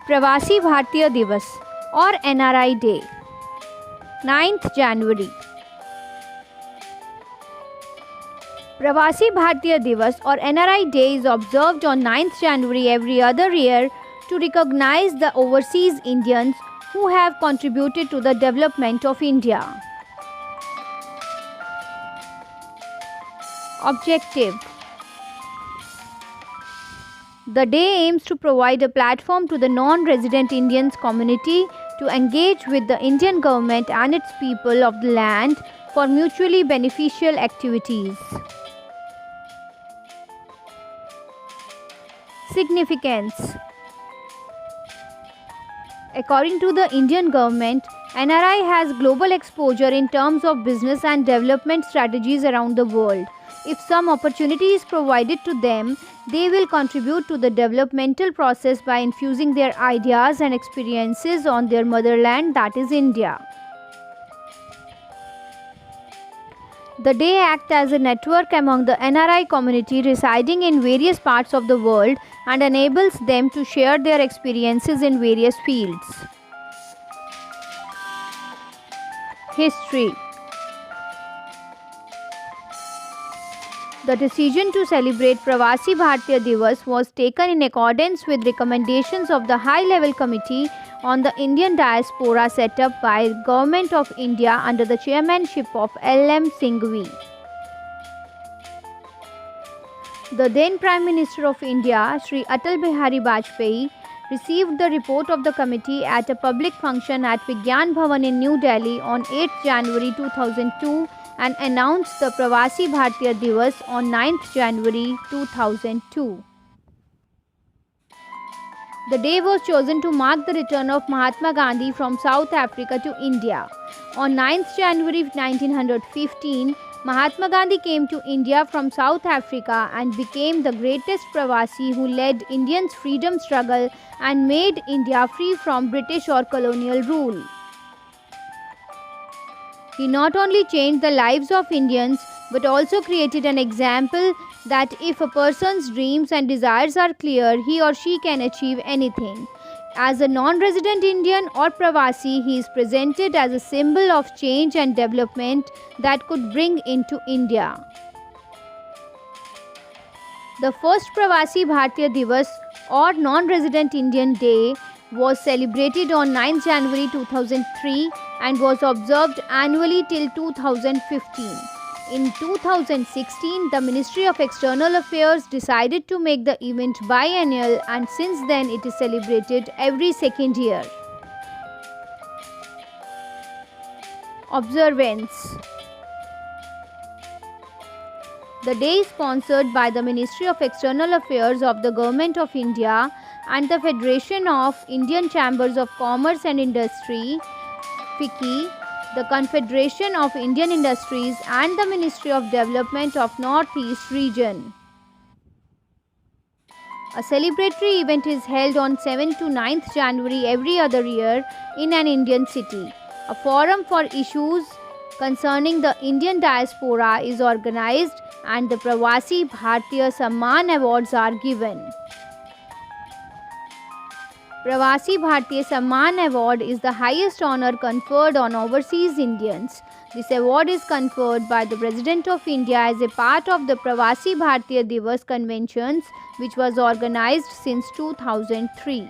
प्रवासी भारतीय दिवस और एनआरआई डे 9th जनवरी। प्रवासी भारतीय दिवस or NRI Day is observed on 9th January every other year to recognize the overseas Indians who have contributed to the development of India. Objective: the day aims to provide a platform to the non-resident Indians community to engage with the Indian government and its people of the land for mutually beneficial activities. Significance: according to the Indian government, NRI has global exposure in terms of business and development strategies around the world. If some opportunity is provided to them, they will contribute to the developmental process by infusing their ideas and experiences on their motherland, that is India. The day acts as a network among the NRI community residing in various parts of the world and enables them to share their experiences in various fields. History: the decision to celebrate Pravasi Bharatiya Divas was taken in accordance with recommendations of the High-Level Committee on the Indian Diaspora set up by Government of India under the chairmanship of L.M. Singhvi. The then Prime Minister of India, Shri Atal Bihari Vajpayee, received the report of the committee at a public function at Vigyan Bhavan in New Delhi on 8th January 2002 and announced the Pravasi Bharatiya Divas on 9th January 2002. The day was chosen to mark the return of Mahatma Gandhi from South Africa to India. On 9th January 1915, Mahatma Gandhi came to India from South Africa and became the greatest Pravasi who led Indians' freedom struggle and made India free from British or colonial rule. He not only changed the lives of Indians but also created an example that if a person's dreams and desires are clear, he or she can achieve anything. As a non-resident Indian or Pravasi, he is presented as a symbol of change and development that could bring into India. The first Pravasi Bharatiya Divas or Non-Resident Indian Day was celebrated on 9th January 2003 and was observed annually till 2015. In 2016, the Ministry of External Affairs decided to make the event biennial, and since then it is celebrated every second year. Observance: the day is sponsored by the Ministry of External Affairs of the Government of India and the Federation of Indian Chambers of Commerce and Industry, FICCI, the Confederation of Indian Industries and the Ministry of Development of Northeast Region. A celebratory event is held on 7th to 9th January every other year in an Indian city. A forum for issues concerning the Indian diaspora is organized and the Pravasi Bharatiya Samman Awards are given. Pravasi Bharatiya Samman Award is the highest honor conferred on overseas Indians. This award is conferred by the President of India as a part of the Pravasi Bharatiya Divas Conventions, which was organized since 2003.